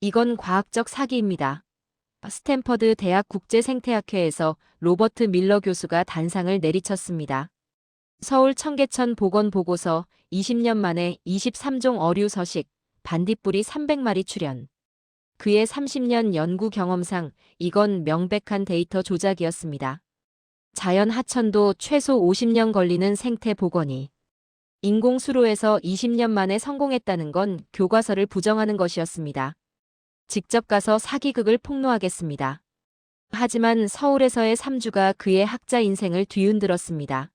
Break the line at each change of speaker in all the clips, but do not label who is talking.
이건 과학적 사기입니다. 스탠퍼드 대학 국제생태학회에서 로버트 밀러 교수가 단상을 내리쳤습니다. 서울 청계천 보건보고서 20년 만에 23종 어류 서식, 반딧불이 300마리 출현. 그의 30년 연구 경험상 이건 명백한 데이터 조작이었습니다. 자연 하천도 최소 50년 걸리는 생태 복원이 인공 수로에서 20년 만에 성공했다는 건 교과서를 부정하는 것이었습니다. 직접 가서 사기극을 폭로하겠습니다. 하지만 서울에서의 3주가 그의 학자 인생을 뒤흔들었습니다.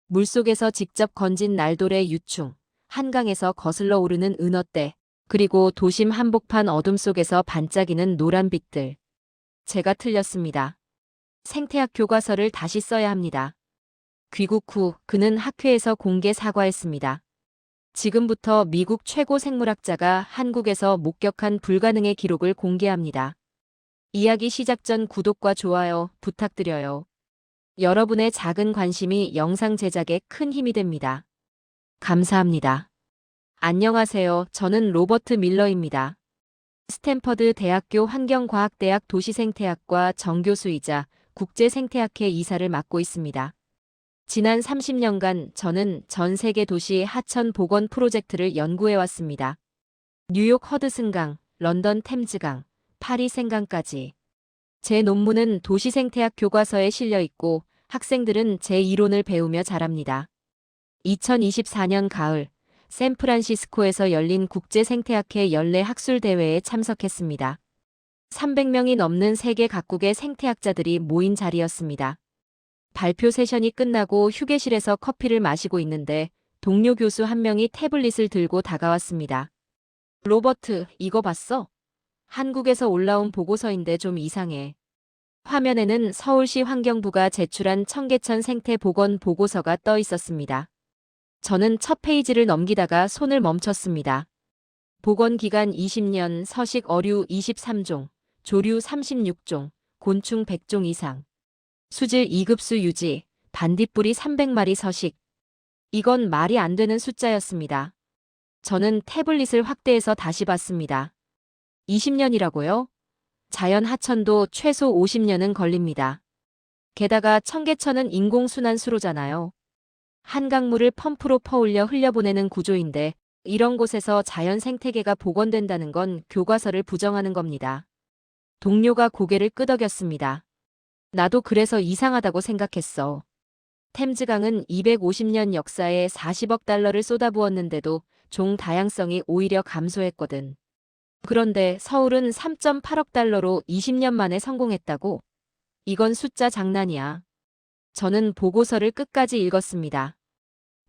물속에서 직접 건진 날돌의 유충, 한강에서 거슬러 오르는 은어떼, 그리고 도심 한복판 어둠 속에서 반짝이는 노란 빛들. 제가 틀렸습니다. 생태학 교과서를 다시 써야 합니다. 귀국 후 그는 학회에서 공개 사과했습니다. 지금부터 미국 최고 생물학자가 한국에서 목격한 불가능의 기록을 공개합니다. 이야기 시작 전 구독과 좋아요 부탁드려요. 여러분의 작은 관심이 영상 제작에 큰 힘이 됩니다. 감사합니다. 안녕하세요. 저는 로버트 밀러입니다. 스탠퍼드 대학교 환경과학대학 도시생태학과 정교수이자 국제생태학회 이사를 맡고 있습니다. 지난 30년간 저는 전 세계 도시 하천 복원 프로젝트를 연구해왔습니다. 뉴욕 허드슨강, 런던 템즈강, 파리 생강까지. 제 논문은 도시생태학 교과서에 실려 있고 학생들은 제 이론을 배우며 자랍니다. 2024년 가을, 샌프란시스코에서 열린 국제생태학회 연례 학술대회에 참석했습니다. 300명이 넘는 세계 각국의 생태학자들이 모인 자리였습니다. 발표 세션이 끝나고 휴게실에서 커피를 마시고 있는데 동료 교수 한 명이 태블릿을 들고 다가왔습니다. 로버트, 이거 봤어? 한국에서 올라온 보고서인데 좀 이상해. 화면에는 서울시 환경부가 제출한 청계천 생태 복원 보고서가 떠 있었습니다. 저는 첫 페이지를 넘기다가 손을 멈췄습니다. 복원 기간 20년, 서식 어류 23종, 조류 36종, 곤충 100종 이상. 수질 2급수 유지, 반딧불이 300마리 서식. 이건 말이 안 되는 숫자였습니다. 저는 태블릿을 확대해서 다시 봤습니다. 20년이라고요? 자연 하천도 최소 50년은 걸립니다. 게다가 청계천은 인공순환수로잖아요. 한강물을 펌프로 퍼올려 흘려보내는 구조인데 이런 곳에서 자연 생태계가 복원된다는 건 교과서를 부정하는 겁니다. 동료가 고개를 끄덕였습니다. 나도 그래서 이상하다고 생각했어. 템즈강은 250년 역사에 40억 달러를 쏟아부었는데도 종 다양성이 오히려 감소했거든. 그런데 서울은 3.8억 달러로 20년 만에 성공했다고? 이건 숫자 장난이야. 저는 보고서를 끝까지 읽었습니다.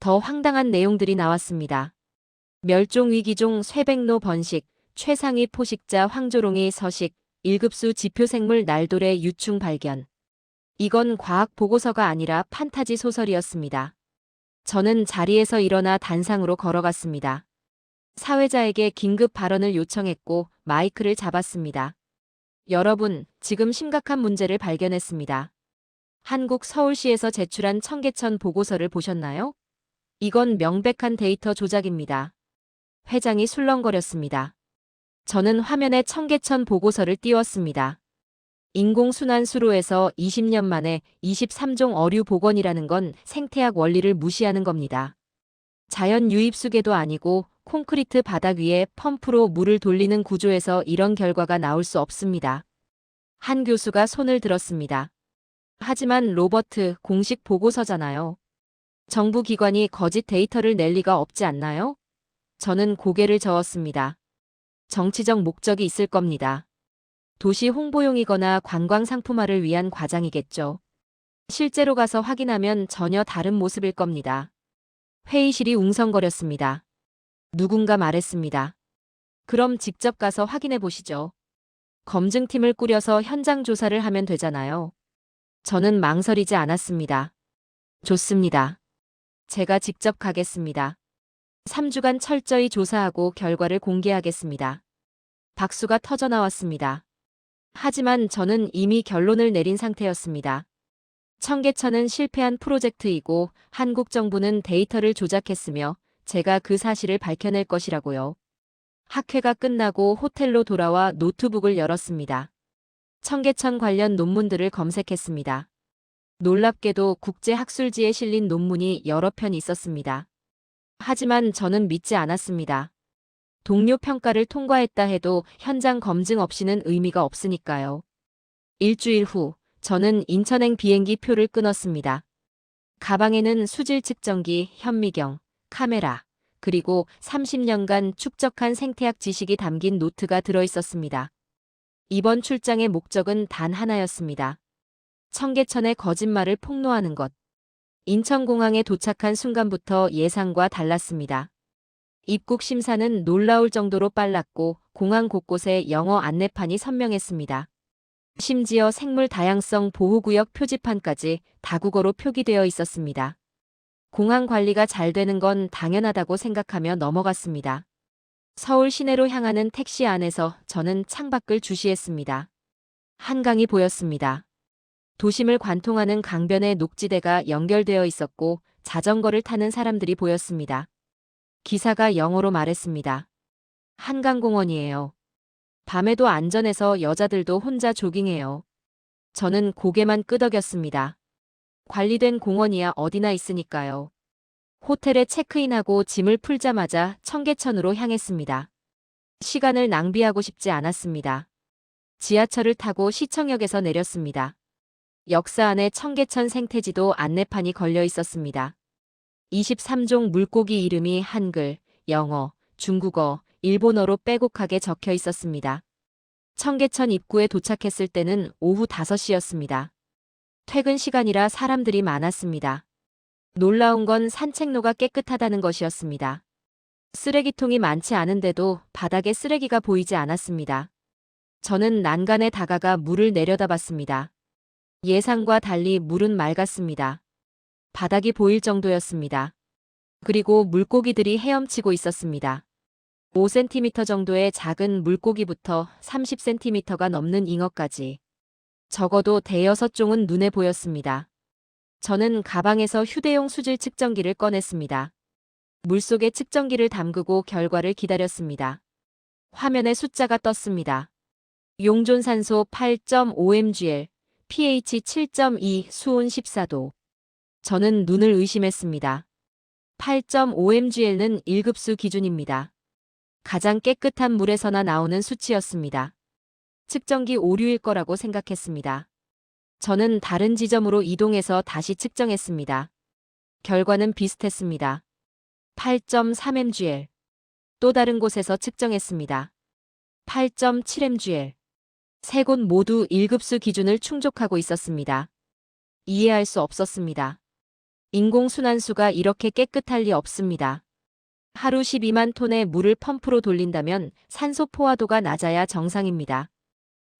더 황당한 내용들이 나왔습니다. 멸종위기종 쇠백로 번식, 최상위 포식자 황조롱이 서식, 1급수 지표생물 날돌의 유충 발견. 이건 과학 보고서가 아니라 판타지 소설이었습니다. 저는 자리에서 일어나 단상으로 걸어갔습니다. 사회자에게 긴급 발언을 요청했고 마이크를 잡았습니다. 여러분, 지금 심각한 문제를 발견했습니다. 한국 서울시에서 제출한 청계천 보고서를 보셨나요? 이건 명백한 데이터 조작입니다. 회장이 술렁거렸습니다. 저는 화면에 청계천 보고서를 띄웠습니다. 인공순환수로에서 20년 만에 23종 어류 복원이라는 건 생태학 원리를 무시하는 겁니다. 자연 유입수 궤도 아니고 콘크리트 바닥 위에 펌프로 물을 돌리는 구조에서 이런 결과가 나올 수 없습니다. 한 교수가 손을 들었습니다. 하지만 로버트, 공식 보고서잖아요. 정부 기관이 거짓 데이터를 낼 리가 없지 않나요? 저는 고개를 저었습니다. 정치적 목적이 있을 겁니다. 도시 홍보용이거나 관광 상품화를 위한 과장이겠죠. 실제로 가서 확인하면 전혀 다른 모습일 겁니다. 회의실이 웅성거렸습니다. 누군가 말했습니다. 그럼 직접 가서 확인해 보시죠. 검증팀을 꾸려서 현장 조사를 하면 되잖아요. 저는 망설이지 않았습니다. 좋습니다. 제가 직접 가겠습니다. 3주간 철저히 조사하고 결과를 공개하겠습니다. 박수가 터져 나왔습니다. 하지만 저는 이미 결론을 내린 상태였습니다. 청계천은 실패한 프로젝트이고 한국 정부는 데이터를 조작했으며 제가 그 사실을 밝혀낼 것이라고요. 학회가 끝나고 호텔로 돌아와 노트북을 열었습니다. 청계천 관련 논문들을 검색했습니다. 놀랍게도 국제학술지에 실린 논문이 여러 편 있었습니다. 하지만 저는 믿지 않았습니다. 동료 평가를 통과했다 해도 현장 검증 없이는 의미가 없으니까요. 일주일 후, 저는 인천행 비행기 표를 끊었습니다. 가방에는 수질 측정기, 현미경, 카메라, 그리고 30년간 축적한 생태학 지식이 담긴 노트가 들어 있었습니다. 이번 출장의 목적은 단 하나였습니다. 청계천의 거짓말을 폭로하는 것. 인천공항에 도착한 순간부터 예상과 달랐습니다. 입국 심사는 놀라울 정도로 빨랐고 공항 곳곳에 영어 안내판이 선명했습니다. 심지어 생물 다양성 보호구역 표지판까지 다국어로 표기되어 있었습니다. 공항 관리가 잘 되는 건 당연하다고 생각하며 넘어갔습니다. 서울 시내로 향하는 택시 안에서 저는 창밖을 주시했습니다. 한강이 보였습니다. 도심을 관통하는 강변에 녹지대가 연결되어 있었고 자전거를 타는 사람들이 보였습니다. 기사가 영어로 말했습니다. 한강공원이에요. 밤에도 안전해서 여자들도 혼자 조깅해요. 저는 고개만 끄덕였습니다. 관리된 공원이야 어디나 있으니까요. 호텔에 체크인하고 짐을 풀자마자 청계천으로 향했습니다. 시간을 낭비하고 싶지 않았습니다. 지하철을 타고 시청역에서 내렸습니다. 역사 안에 청계천 생태지도 안내판이 걸려 있었습니다. 23종 물고기 이름이 한글, 영어, 중국어, 일본어로 빼곡하게 적혀 있었습니다. 청계천 입구에 도착했을 때는 오후 5시였습니다. 퇴근 시간이라 사람들이 많았습니다. 놀라운 건 산책로가 깨끗하다는 것이었습니다. 쓰레기통이 많지 않은데도 바닥에 쓰레기가 보이지 않았습니다. 저는 난간에 다가가 물을 내려다봤습니다. 예상과 달리 물은 맑았습니다. 바닥이 보일 정도였습니다. 그리고 물고기들이 헤엄치고 있었습니다. 5cm 정도의 작은 물고기부터 30cm가 넘는 잉어까지. 적어도 대여섯 종은 눈에 보였습니다. 저는 가방에서 휴대용 수질 측정기를 꺼냈습니다. 물속에 측정기를 담그고 결과를 기다렸습니다. 화면에 숫자가 떴습니다. 용존산소 8.5mgl, pH 7.2, 수온 14도. 저는 눈을 의심했습니다. 8.5mgl는 1급수 기준입니다. 가장 깨끗한 물에서나 나오는 수치였습니다. 측정기 오류일 거라고 생각했습니다. 저는 다른 지점으로 이동해서 다시 측정했습니다. 결과는 비슷했습니다. 8.3mgl. 또 다른 곳에서 측정했습니다. 8.7mgl. 세 곳 모두 1급수 기준을 충족하고 있었습니다. 이해할 수 없었습니다. 인공순환수가 이렇게 깨끗할 리 없습니다. 하루 12만 톤의 물을 펌프로 돌린다면 산소 포화도가 낮아야 정상입니다.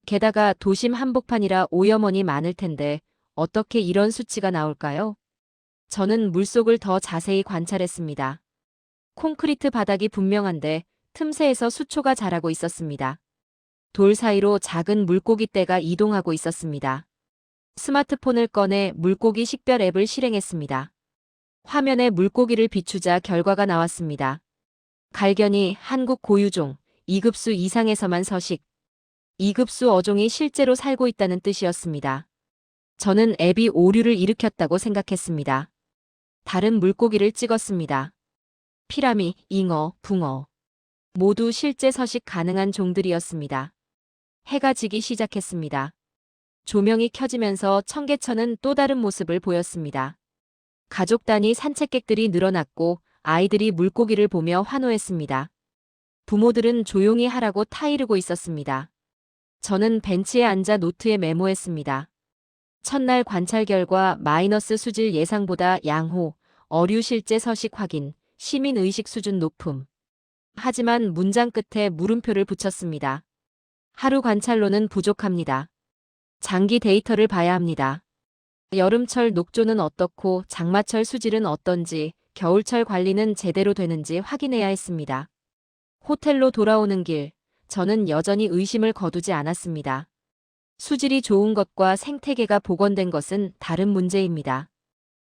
게다가 도심 한복판이라 오염원이 많을 텐데 어떻게 이런 수치가 나올까요? 저는 물속을 더 자세히 관찰했습니다. 콘크리트 바닥이 분명한데 틈새에서 수초가 자라고 있었습니다. 돌 사이로 작은 물고기 떼가 이동하고 있었습니다. 스마트폰을 꺼내 물고기 식별 앱을 실행했습니다. 화면에 물고기를 비추자 결과가 나왔습니다. 갈견이 한국 고유종, 2급수 이상에서만 서식. 2급수 어종이 실제로 살고 있다는 뜻이었습니다. 저는 앱이 오류를 일으켰다고 생각했습니다. 다른 물고기를 찍었습니다. 피라미, 잉어, 붕어. 모두 실제 서식 가능한 종들이었습니다. 해가 지기 시작했습니다. 조명이 켜지면서 청계천은 또 다른 모습을 보였습니다. 가족 단위 산책객들이 늘어났고 아이들이 물고기를 보며 환호했습니다. 부모들은 조용히 하라고 타이르고 있었습니다. 저는 벤치에 앉아 노트에 메모했습니다. 첫날 관찰 결과 마이너스 수질 예상보다 양호, 어류 실제 서식 확인, 시민의식 수준 높음. 하지만 문장 끝에 물음표를 붙였습니다. 하루 관찰로는 부족합니다. 장기 데이터를 봐야 합니다. 여름철 녹조는 어떻고 장마철 수질은 어떤지, 겨울철 관리는 제대로 되는지 확인해야 했습니다. 호텔로 돌아오는 길, 저는 여전히 의심을 거두지 않았습니다. 수질이 좋은 것과 생태계가 복원된 것은 다른 문제입니다.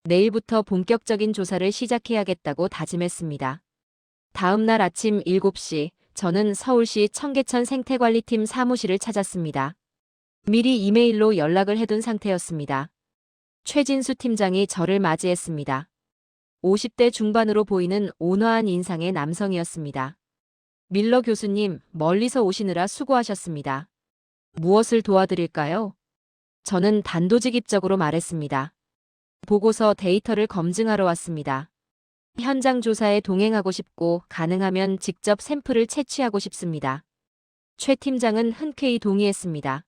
내일부터 본격적인 조사를 시작해야겠다고 다짐했습니다. 다음 날 아침 7시, 저는 서울시 청계천 생태관리팀 사무실을 찾았습니다. 미리 이메일로 연락을 해둔 상태였습니다. 최진수 팀장이 저를 맞이했습니다. 50대 중반으로 보이는 온화한 인상의 남성이었습니다. 밀러 교수님, 멀리서 오시느라 수고하셨습니다. 무엇을 도와드릴까요? 저는 단도직입적으로 말했습니다. 보고서 데이터를 검증하러 왔습니다. 현장 조사에 동행하고 싶고 가능하면 직접 샘플을 채취하고 싶습니다. 최 팀장은 흔쾌히 동의했습니다.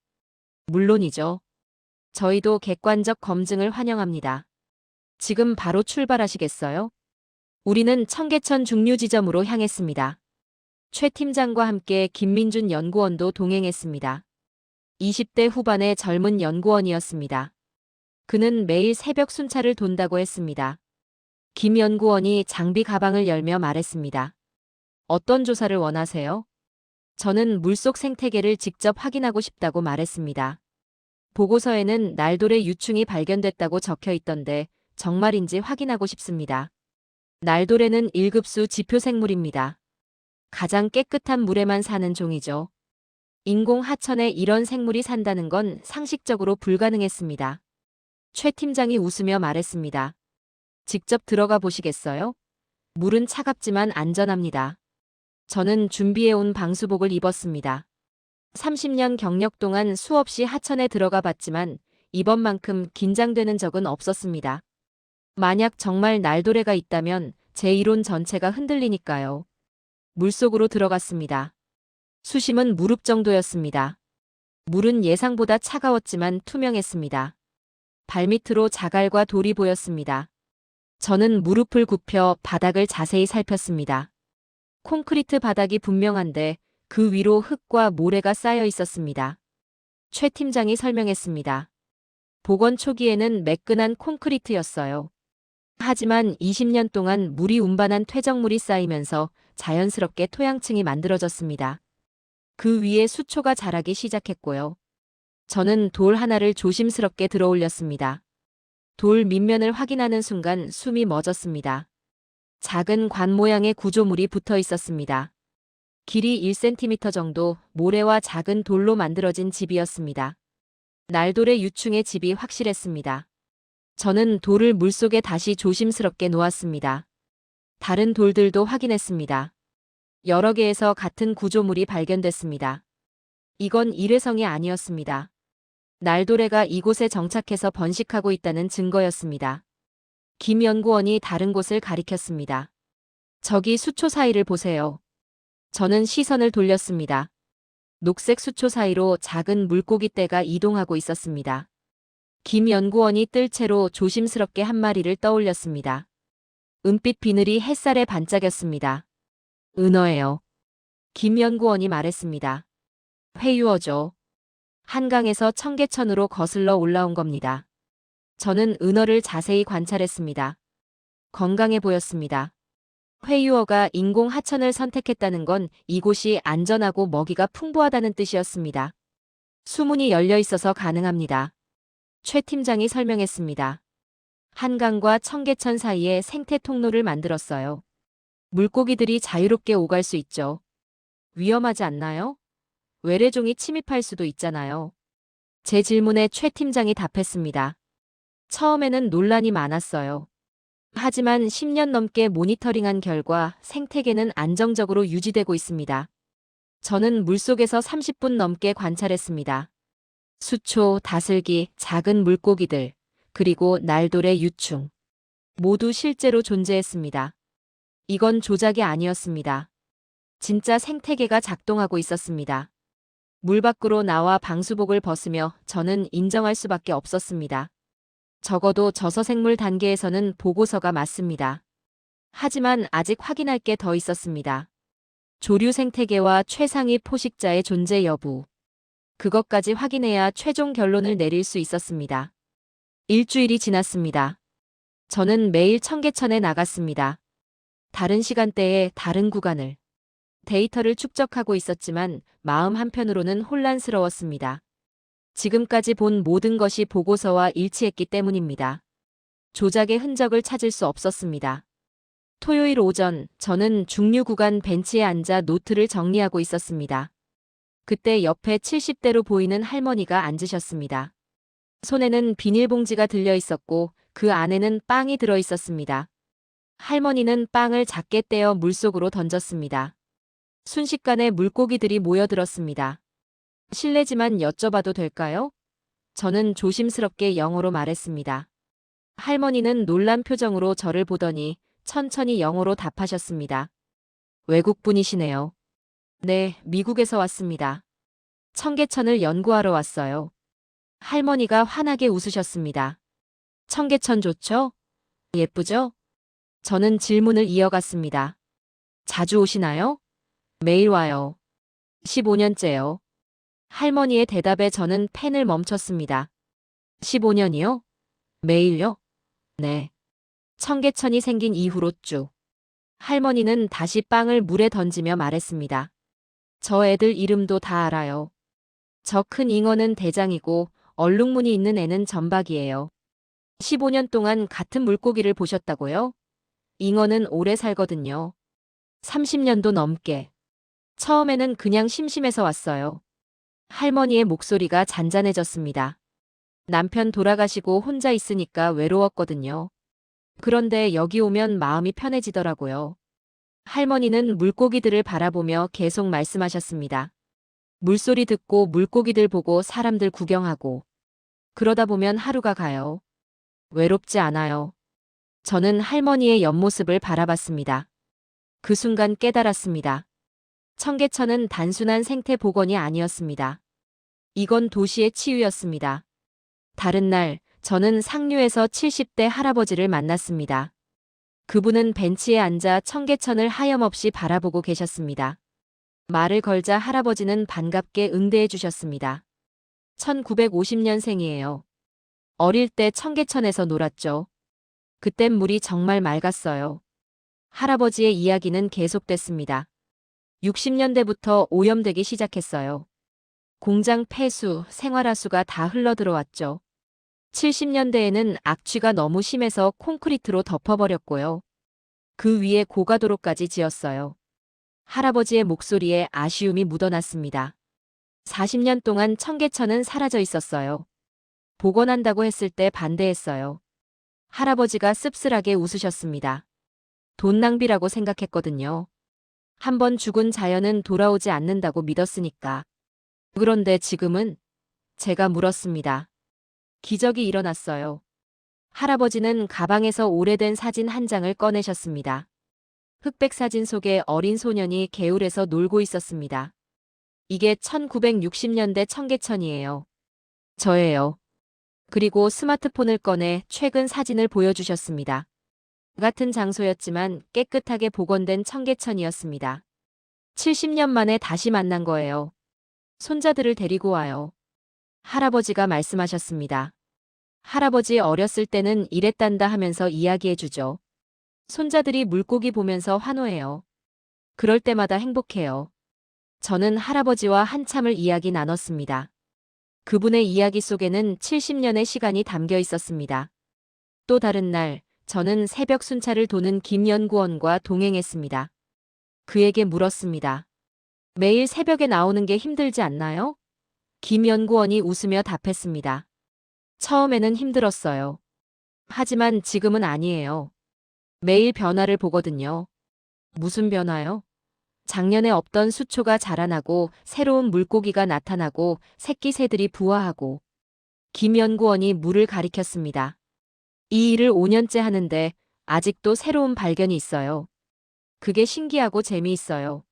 물론이죠. 저희도 객관적 검증을 환영합니다. 지금 바로 출발하시겠어요? 우리는 청계천 중류 지점으로 향했습니다. 최 팀장과 함께 김민준 연구원도 동행했습니다. 20대 후반의 젊은 연구원이었습니다. 그는 매일 새벽 순찰을 돈다고 했습니다. 김 연구원이 장비 가방을 열며 말했습니다. 어떤 조사를 원하세요? 저는 물속 생태계를 직접 확인하고 싶다고 말했습니다. 보고서에는 날돌의 유충이 발견됐다고 적혀 있던데 정말인지 확인하고 싶습니다. 날돌에는 1급수 지표생물입니다. 가장 깨끗한 물에만 사는 종이죠. 인공 하천에 이런 생물이 산다는 건 상식적으로 불가능했습니다. 최 팀장이 웃으며 말했습니다. 직접 들어가 보시겠어요? 물은 차갑지만 안전합니다. 저는 준비해온 방수복을 입었습니다. 30년 경력 동안 수없이 하천에 들어가 봤지만 이번만큼 긴장되는 적은 없었습니다. 만약 정말 날도래가 있다면 제 이론 전체가 흔들리니까요. 물속으로 들어갔습니다. 수심은 무릎 정도였습니다. 물은 예상보다 차가웠지만 투명했습니다. 발밑으로 자갈과 돌이 보였습니다. 저는 무릎을 굽혀 바닥을 자세히 살폈습니다. 콘크리트 바닥이 분명한데 그 위로 흙과 모래가 쌓여 있었습니다. 최 팀장이 설명했습니다. 복원 초기에는 매끈한 콘크리트였어요. 하지만 20년 동안 물이 운반한 퇴적물이 쌓이면서 자연스럽게 토양층이 만들어졌습니다. 그 위에 수초가 자라기 시작했고요. 저는 돌 하나를 조심스럽게 들어 올렸습니다. 돌 밑면을 확인하는 순간 숨이 멎었습니다. 작은 관 모양의 구조물이 붙어 있었습니다. 길이 1cm 정도 모래와 작은 돌로 만들어진 집이었습니다. 날돌의 유충의 집이 확실했습니다. 저는 돌을 물속에 다시 조심스럽게 놓았습니다. 다른 돌들도 확인했습니다. 여러 개에서 같은 구조물이 발견됐습니다. 이건 일회성이 아니었습니다. 날도래가 이곳에 정착해서 번식하고 있다는 증거였습니다. 김 연구원이 다른 곳을 가리켰습니다. 저기 수초 사이를 보세요. 저는 시선을 돌렸습니다. 녹색 수초 사이로 작은 물고기 떼가 이동하고 있었습니다. 김 연구원이 뜰채로 조심스럽게 한 마리를 떠올렸습니다. 은빛 비늘이 햇살에 반짝였습니다. 은어예요. 김 연구원이 말했습니다. 회유어죠. 한강에서 청계천으로 거슬러 올라온 겁니다. 저는 은어를 자세히 관찰했습니다. 건강해 보였습니다. 회유어가 인공 하천을 선택했다는 건 이곳이 안전하고 먹이가 풍부하다는 뜻이었습니다. 수문이 열려 있어서 가능합니다. 최 팀장이 설명했습니다. 한강과 청계천 사이에 생태 통로를 만들었어요. 물고기들이 자유롭게 오갈 수 있죠. 위험하지 않나요? 외래종이 침입할 수도 있잖아요. 제 질문에 최 팀장이 답했습니다. 처음에는 논란이 많았어요. 하지만 10년 넘게 모니터링한 결과 생태계는 안정적으로 유지되고 있습니다. 저는 물속에서 30분 넘게 관찰했습니다. 수초, 다슬기, 작은 물고기들, 그리고 날돌의 유충. 모두 실제로 존재했습니다. 이건 조작이 아니었습니다. 진짜 생태계가 작동하고 있었습니다. 물 밖으로 나와 방수복을 벗으며 저는 인정할 수밖에 없었습니다. 적어도 저서생물 단계에서는 보고서가 맞습니다. 하지만 아직 확인할 게 더 있었습니다. 조류 생태계와 최상위 포식자의 존재 여부. 그것까지 확인해야 최종 결론을 내릴 수 있었습니다. 일주일이 지났습니다. 저는 매일 청계천에 나갔습니다. 다른 시간대에 다른 구간을. 데이터를 축적하고 있었지만 마음 한편으로는 혼란스러웠습니다. 지금까지 본 모든 것이 보고서와 일치했기 때문입니다. 조작의 흔적을 찾을 수 없었습니다. 토요일 오전, 저는 중류 구간 벤치에 앉아 노트를 정리하고 있었습니다. 그때 옆에 70대로 보이는 할머니가 앉으셨습니다. 손에는 비닐봉지가 들려 있었고 그 안에는 빵이 들어 있었습니다. 할머니는 빵을 작게 떼어 물속으로 던졌습니다. 순식간에 물고기들이 모여들었습니다. 실례지만 여쭤봐도 될까요? 저는 조심스럽게 영어로 말했습니다. 할머니는 놀란 표정으로 저를 보더니 천천히 영어로 답하셨습니다. 외국분이시네요. 네, 미국에서 왔습니다. 청계천을 연구하러 왔어요. 할머니가 환하게 웃으셨습니다. 청계천 좋죠? 예쁘죠? 저는 질문을 이어갔습니다. 자주 오시나요? 매일 와요. 15년째요. 할머니의 대답에 저는 펜을 멈췄습니다. 15년이요? 매일요? 네. 청계천이 생긴 이후로 쭉. 할머니는 다시 빵을 물에 던지며 말했습니다. 저 애들 이름도 다 알아요. 저 큰 잉어는 대장이고 얼룩무늬 있는 애는 점박이에요. 15년 동안 같은 물고기를 보셨다고요? 잉어는 오래 살거든요. 30년도 넘게. 처음에는 그냥 심심해서 왔어요. 할머니의 목소리가 잔잔해졌습니다. 남편 돌아가시고 혼자 있으니까 외로웠거든요. 그런데 여기 오면 마음이 편해지더라고요. 할머니는 물고기들을 바라보며 계속 말씀하셨습니다. 물소리 듣고 물고기들 보고 사람들 구경하고. 그러다 보면 하루가 가요. 외롭지 않아요. 저는 할머니의 옆모습을 바라봤습니다. 그 순간 깨달았습니다. 청계천은 단순한 생태 복원이 아니었습니다. 이건 도시의 치유였습니다. 다른 날, 저는 상류에서 70대 할아버지를 만났습니다. 그분은 벤치에 앉아 청계천을 하염없이 바라보고 계셨습니다. 말을 걸자 할아버지는 반갑게 응대해 주셨습니다. 1950년생이에요. 어릴 때 청계천에서 놀았죠. 그땐 물이 정말 맑았어요. 할아버지의 이야기는 계속됐습니다. 60년대부터 오염되기 시작했어요. 공장 폐수, 생활하수가 다 흘러들어왔죠. 70년대에는 악취가 너무 심해서 콘크리트로 덮어버렸고요. 그 위에 고가도로까지 지었어요. 할아버지의 목소리에 아쉬움이 묻어났습니다. 40년 동안 청계천은 사라져 있었어요. 복원한다고 했을 때 반대했어요. 할아버지가 씁쓸하게 웃으셨습니다. 돈 낭비라고 생각했거든요. 한번 죽은 자연은 돌아오지 않는다고 믿었으니까. 그런데 지금은? 제가 물었습니다. 기적이 일어났어요. 할아버지는 가방에서 오래된 사진 한 장을 꺼내셨습니다. 흑백 사진 속에 어린 소년이 개울에서 놀고 있었습니다. 이게 1960년대 청계천이에요. 저예요. 그리고 스마트폰을 꺼내 최근 사진을 보여주셨습니다. 같은 장소였지만 깨끗하게 복원된 청계천이었습니다. 70년 만에 다시 만난 거예요. 손자들을 데리고 와요. 할아버지가 말씀하셨습니다. 할아버지 어렸을 때는 이랬단다 하면서 이야기해주죠. 손자들이 물고기 보면서 환호해요. 그럴 때마다 행복해요. 저는 할아버지와 한참을 이야기 나눴습니다. 그분의 이야기 속에는 70년의 시간이 담겨 있었습니다. 또 다른 날, 저는 새벽 순찰을 도는 김 연구원과 동행했습니다. 그에게 물었습니다. 매일 새벽에 나오는 게 힘들지 않나요? 김 연구원이 웃으며 답했습니다. 처음에는 힘들었어요. 하지만 지금은 아니에요. 매일 변화를 보거든요. 무슨 변화요? 작년에 없던 수초가 자라나고 새로운 물고기가 나타나고 새끼 새들이 부화하고. 김 연구원이 물을 가리켰습니다. 이 일을 5년째 하는데 아직도 새로운 발견이 있어요. 그게 신기하고 재미있어요.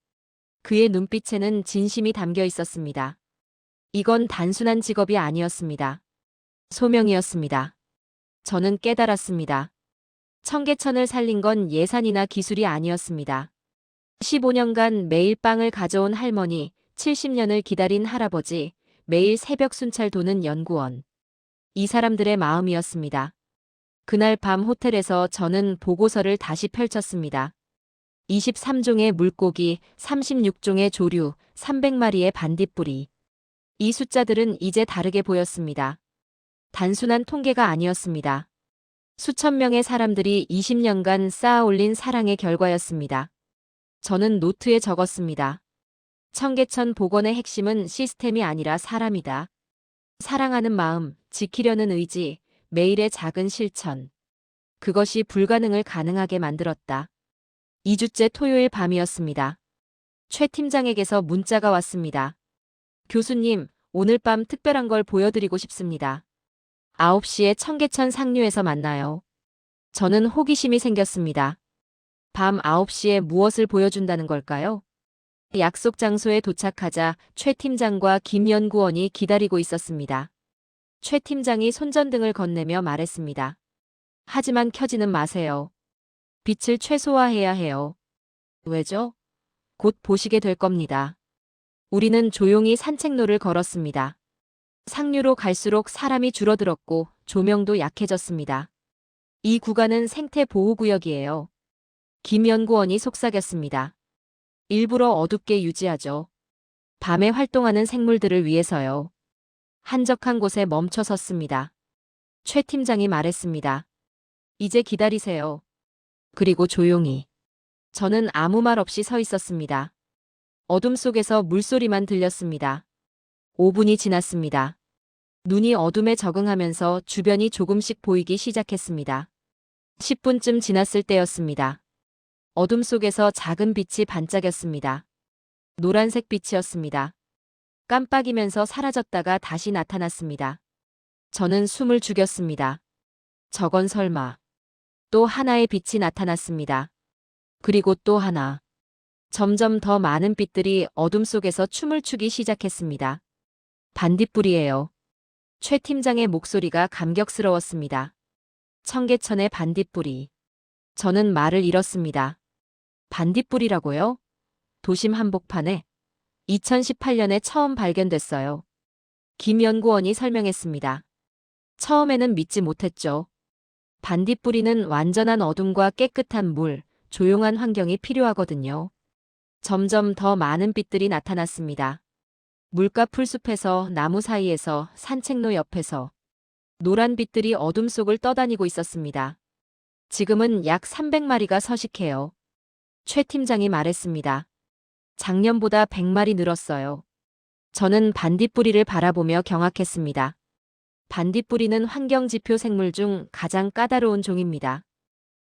그의 눈빛에는 진심이 담겨 있었습니다. 이건 단순한 직업이 아니었습니다. 소명이었습니다. 저는 깨달았습니다. 청계천을 살린 건 예산이나 기술이 아니었습니다. 15년간 매일 빵을 가져온 할머니, 70년을 기다린 할아버지, 매일 새벽 순찰 도는 연구원. 이 사람들의 마음이었습니다. 그날 밤 호텔에서 저는 보고서를 다시 펼쳤습니다. 23종의 물고기, 36종의 조류, 300마리의 반딧불이. 이 숫자들은 이제 다르게 보였습니다. 단순한 통계가 아니었습니다. 수천 명의 사람들이 20년간 쌓아 올린 사랑의 결과였습니다. 저는 노트에 적었습니다. 청계천 복원의 핵심은 시스템이 아니라 사람이다. 사랑하는 마음, 지키려는 의지, 매일의 작은 실천. 그것이 불가능을 가능하게 만들었다. 2주째 토요일 밤이었습니다. 최 팀장에게서 문자가 왔습니다. 교수님, 오늘 밤 특별한 걸 보여드리고 싶습니다. 9시에 청계천 상류에서 만나요. 저는 호기심이 생겼습니다. 밤 9시에 무엇을 보여준다는 걸까요? 약속 장소에 도착하자 최 팀장과 김 연구원이 기다리고 있었습니다. 최 팀장이 손전등을 건네며 말했습니다. 하지만 켜지는 마세요. 빛을 최소화해야 해요. 왜죠? 곧 보시게 될 겁니다. 우리는 조용히 산책로를 걸었습니다. 상류로 갈수록 사람이 줄어들었고 조명도 약해졌습니다. 이 구간은 생태보호구역이에요. 김 연구원이 속삭였습니다. 일부러 어둡게 유지하죠. 밤에 활동하는 생물들을 위해서요. 한적한 곳에 멈춰 섰습니다. 최 팀장이 말했습니다. 이제 기다리세요. 그리고 조용히. 저는 아무 말 없이 서 있었습니다. 어둠 속에서 물소리만 들렸습니다. 5분이 지났습니다. 눈이 어둠에 적응하면서 주변이 조금씩 보이기 시작했습니다. 10분쯤 지났을 때였습니다. 어둠 속에서 작은 빛이 반짝였습니다. 노란색 빛이었습니다. 깜빡이면서 사라졌다가 다시 나타났습니다. 저는 숨을 죽였습니다. 저건 설마. 또 하나의 빛이 나타났습니다. 그리고 또 하나. 점점 더 많은 빛들이 어둠 속에서 춤을 추기 시작했습니다. 반딧불이에요. 최 팀장의 목소리가 감격스러웠습니다. 청계천의 반딧불이. 저는 말을 잃었습니다. 반딧불이라고요? 도심 한복판에 2018년에 처음 발견됐어요. 김 연구원이 설명했습니다. 처음에는 믿지 못했죠. 반딧불이는 완전한 어둠과 깨끗한 물, 조용한 환경이 필요하거든요. 점점 더 많은 빛들이 나타났습니다. 물가 풀숲에서, 나무 사이에서, 산책로 옆에서 노란 빛들이 어둠 속을 떠다니고 있었습니다. 지금은 약 300마리가 서식해요. 최 팀장이 말했습니다. 작년보다 100마리 늘었어요. 저는 반딧불이를 바라보며 경악했습니다. 반딧불이는 환경지표 생물 중 가장 까다로운 종입니다.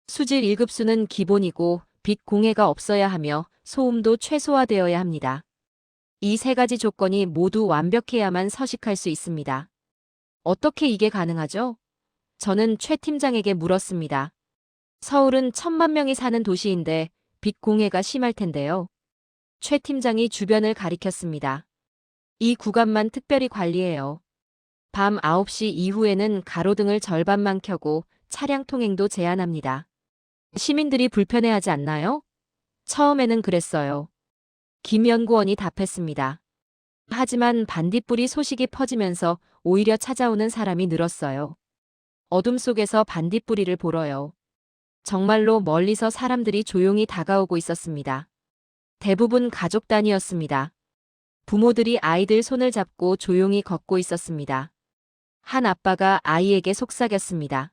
수질 1급수는 기본이고 빛 공해가 없어야 하며 소음도 최소화되어야 합니다. 이 세 가지 조건이 모두 완벽해야만 서식할 수 있습니다. 어떻게 이게 가능하죠? 저는 최 팀장에게 물었습니다. 서울은 1,000만 명이 사는 도시인데 빛 공해가 심할 텐데요. 최 팀장이 주변을 가리켰습니다. 이 구간만 특별히 관리해요. 밤 9시 이후에는 가로등을 절반만 켜고 차량 통행도 제한합니다. 시민들이 불편해하지 않나요? 처음에는 그랬어요. 김 연구원이 답했습니다. 하지만 반딧불이 소식이 퍼지면서 오히려 찾아오는 사람이 늘었어요. 어둠 속에서 반딧불이를 보러요. 정말로 멀리서 사람들이 조용히 다가오고 있었습니다. 대부분 가족 단위였습니다. 부모들이 아이들 손을 잡고 조용히 걷고 있었습니다. 한 아빠가 아이에게 속삭였습니다.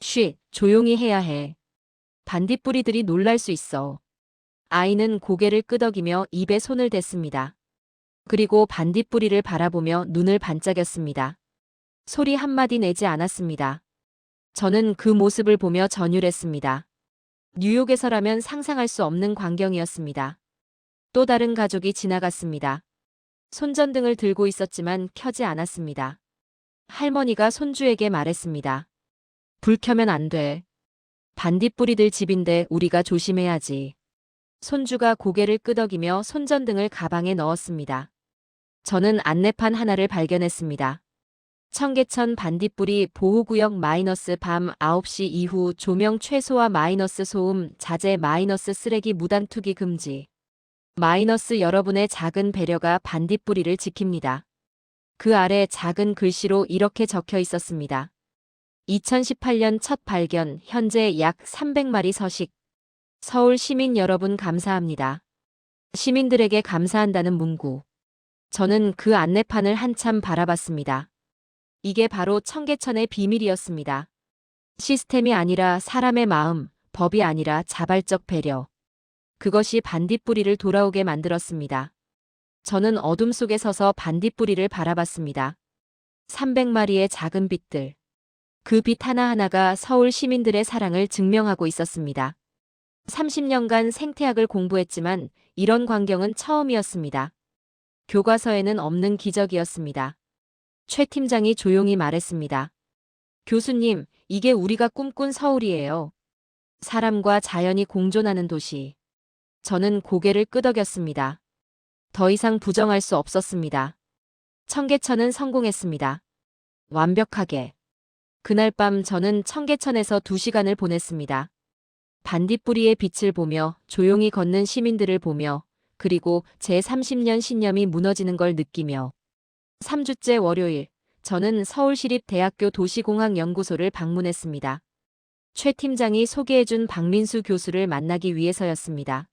쉬, 조용히 해야 해. 반딧불이들이 놀랄 수 있어. 아이는 고개를 끄덕이며 입에 손을 댔습니다. 그리고 반딧불이를 바라보며 눈을 반짝였습니다. 소리 한마디 내지 않았습니다. 저는 그 모습을 보며 전율했습니다. 뉴욕에서라면 상상할 수 없는 광경이었습니다. 또 다른 가족이 지나갔습니다. 손전등을 들고 있었지만 켜지 않았습니다. 할머니가 손주에게 말했습니다. 불 켜면 안 돼. 반딧불이들 집인데 우리가 조심해야지. 손주가 고개를 끄덕이며 손전등을 가방에 넣었습니다. 저는 안내판 하나를 발견했습니다. 청계천 반딧불이 보호구역 밤 9시 이후 조명 최소화 소음 자제 쓰레기 무단 투기 금지. 여러분의 작은 배려가 반딧불이를 지킵니다. 그 아래 작은 글씨로 이렇게 적혀 있었습니다. 2018년 첫 발견, 현재 약 300마리 서식. 서울 시민 여러분 감사합니다. 시민들에게 감사한다는 문구. 저는 그 안내판을 한참 바라봤습니다. 이게 바로 청계천의 비밀이었습니다. 시스템이 아니라 사람의 마음, 법이 아니라 자발적 배려. 그것이 반딧불이를 돌아오게 만들었습니다. 저는 어둠 속에 서서 반딧불이를 바라봤습니다. 300마리의 작은 빛들. 그 빛 하나하나가 서울 시민들의 사랑을 증명하고 있었습니다. 30년간 생태학을 공부했지만 이런 광경은 처음이었습니다. 교과서에는 없는 기적이었습니다. 최 팀장이 조용히 말했습니다. 교수님, 이게 우리가 꿈꾼 서울이에요. 사람과 자연이 공존하는 도시. 저는 고개를 끄덕였습니다. 더 이상 부정할 수 없었습니다. 청계천은 성공했습니다. 완벽하게. 그날 밤 저는 청계천에서 2시간을 보냈습니다. 반딧불이의 빛을 보며 조용히 걷는 시민들을 보며 그리고 제 30년 신념이 무너지는 걸 느끼며 3주째 월요일 저는 서울시립대학교 도시공학연구소를 방문했습니다. 최 팀장이 소개해준 박민수 교수를 만나기 위해서였습니다.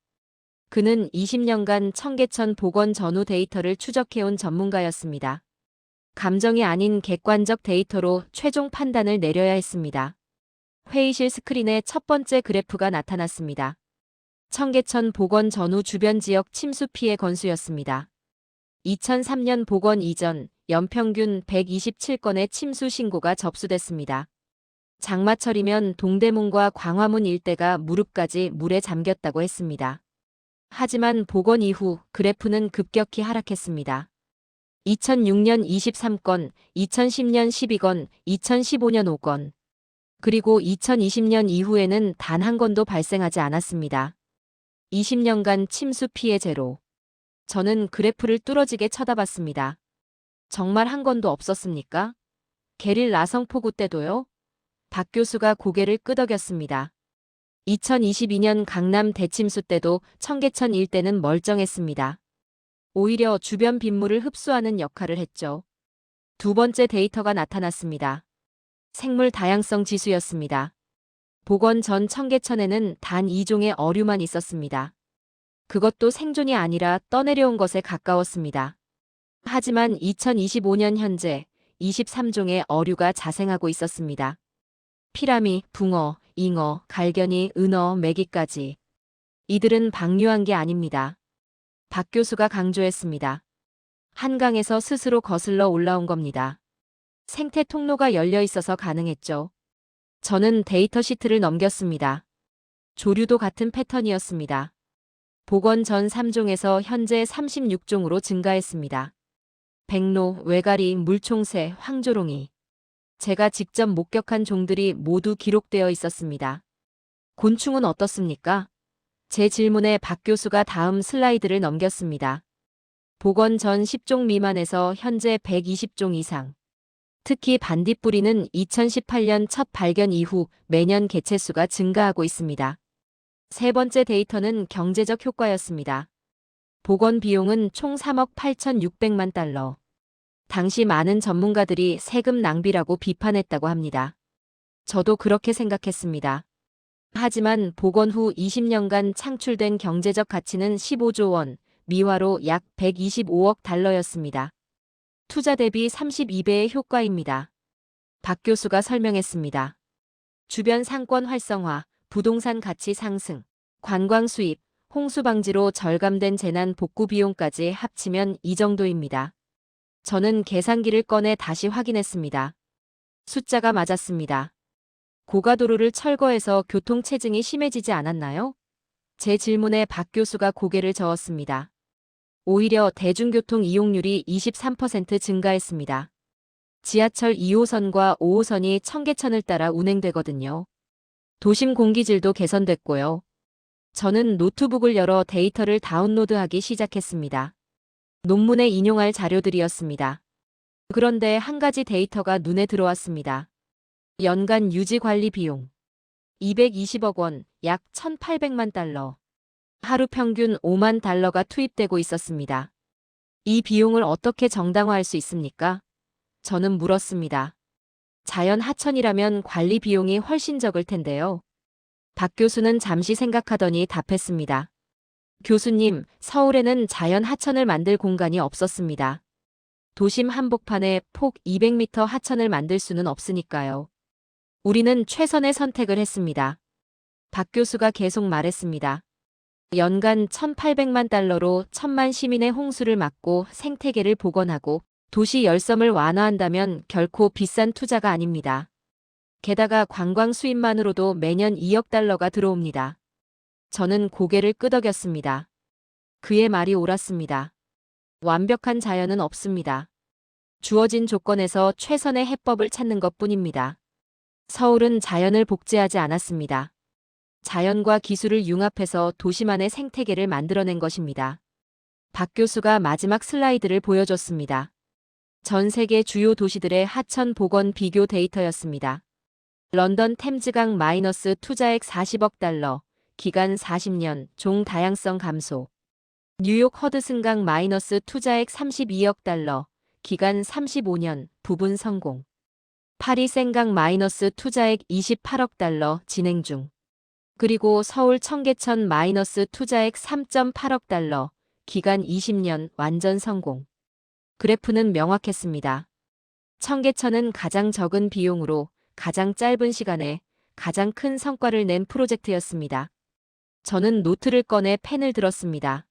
그는 20년간 청계천 복원 전후 데이터를 추적해온 전문가였습니다. 감정이 아닌 객관적 데이터로 최종 판단을 내려야 했습니다. 회의실 스크린에 첫 번째 그래프가 나타났습니다. 청계천 복원 전후 주변 지역 침수 피해 건수였습니다. 2003년 복원 이전 연평균 127건의 침수 신고가 접수됐습니다. 장마철이면 동대문과 광화문 일대가 무릎까지 물에 잠겼다고 했습니다. 하지만 복원 이후 그래프는 급격히 하락했습니다. 2006년 23건, 2010년 12건, 2015년 5건. 그리고 2020년 이후에는 단 한 건도 발생하지 않았습니다. 20년간 침수 피해 제로. 저는 그래프를 뚫어지게 쳐다봤습니다. 정말 한 건도 없었습니까? 게릴라 성폭우 때도요? 박 교수가 고개를 끄덕였습니다. 2022년 강남 대침수 때도 청계천 일대는 멀쩡했습니다. 오히려 주변 빗물을 흡수하는 역할을 했죠. 두 번째 데이터가 나타났습니다. 생물 다양성 지수였습니다. 복원 전 청계천에는 단 2종의 어류만 있었습니다. 그것도 생존이 아니라 떠내려온 것에 가까웠습니다. 하지만 2025년 현재 23종의 어류가 자생하고 있었습니다. 피라미, 붕어, 잉어, 갈견이, 은어, 메기까지. 이들은 방류한 게 아닙니다. 박 교수가 강조했습니다. 한강에서 스스로 거슬러 올라온 겁니다. 생태 통로가 열려 있어서 가능했죠. 저는 데이터 시트를 넘겼습니다. 조류도 같은 패턴이었습니다. 복원 전 3종에서 현재 36종으로 증가했습니다. 백로, 외가리, 물총새, 황조롱이. 제가 직접 목격한 종들이 모두 기록되어 있었습니다. 곤충은 어떻습니까? 제 질문에 박 교수가 다음 슬라이드를 넘겼습니다. 복원 전 10종 미만에서 현재 120종 이상. 특히 반딧불이는 2018년 첫 발견 이후 매년 개체수가 증가하고 있습니다. 세 번째 데이터는 경제적 효과였습니다. 복원 비용은 총 3억 8,600만 달러. 당시 많은 전문가들이 세금 낭비라고 비판했다고 합니다. 저도 그렇게 생각했습니다. 하지만 복원 후 20년간 창출된 경제적 가치는 15조 원, 미화로 약 125억 달러였습니다. 투자 대비 32배의 효과입니다. 박 교수가 설명했습니다. 주변 상권 활성화, 부동산 가치 상승, 관광 수입, 홍수 방지로 절감된 재난 복구 비용까지 합치면 이 정도입니다. 저는 계산기를 꺼내 다시 확인했습니다. 숫자가 맞았습니다. 고가도로를 철거해서 교통체증이 심해지지 않았나요? 제 질문에 박 교수가 고개를 저었습니다. 오히려 대중교통 이용률이 23% 증가했습니다. 지하철 2호선과 5호선이 청계천을 따라 운행되거든요. 도심 공기질도 개선됐고요. 저는 노트북을 열어 데이터를 다운로드하기 시작했습니다. 논문에 인용할 자료들이었습니다. 그런데 한 가지 데이터가 눈에 들어왔습니다. 연간 유지 관리 비용. 220억 원, 약 1,800만 달러. 하루 평균 5만 달러가 투입되고 있었습니다. 이 비용을 어떻게 정당화할 수 있습니까? 저는 물었습니다. 자연 하천이라면 관리 비용이 훨씬 적을 텐데요. 박 교수는 잠시 생각하더니 답했습니다. 교수님, 서울에는 자연 하천을 만들 공간이 없었습니다. 도심 한복판에 폭 200m 하천을 만들 수는 없으니까요. 우리는 최선의 선택을 했습니다. 박 교수가 계속 말했습니다. 연간 1,800만 달러로 1,000만 시민의 홍수를 막고 생태계를 복원하고 도시 열섬을 완화한다면 결코 비싼 투자가 아닙니다. 게다가 관광 수입만으로도 매년 2억 달러가 들어옵니다. 저는 고개를 끄덕였습니다. 그의 말이 옳았습니다. 완벽한 자연은 없습니다. 주어진 조건에서 최선의 해법을 찾는 것뿐입니다. 서울은 자연을 복제하지 않았습니다. 자연과 기술을 융합해서 도시만의 생태계를 만들어낸 것입니다. 박 교수가 마지막 슬라이드를 보여줬습니다. 전 세계 주요 도시들의 하천 복원 비교 데이터였습니다. 런던 템즈강 마이너스 투자액 40억 달러, 기간 40년, 종 다양성 감소. 뉴욕 허드슨강 마이너스 투자액 32억 달러, 기간 35년, 부분 성공. 파리 생강 마이너스 투자액 28억 달러, 진행 중. 그리고 서울 청계천 마이너스 투자액 3.8억 달러, 기간 20년, 완전 성공. 그래프는 명확했습니다. 청계천은 가장 적은 비용으로 가장 짧은 시간에 가장 큰 성과를 낸 프로젝트였습니다. 저는 노트를 꺼내 펜을 들었습니다.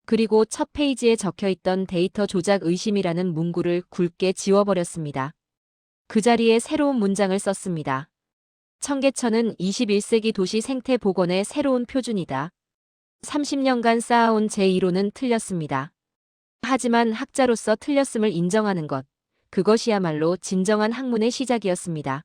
그리고 첫 페이지에 적혀있던 데이터 조작 의심이라는 문구를 굵게 지워버렸습니다. 그 자리에 새로운 문장을 썼습니다. 청계천은 21세기 도시 생태 복원의 새로운 표준이다. 30년간 쌓아온 제 이론은 틀렸습니다. 하지만 학자로서 틀렸음을 인정하는 것, 그것이야말로 진정한 학문의 시작이었습니다.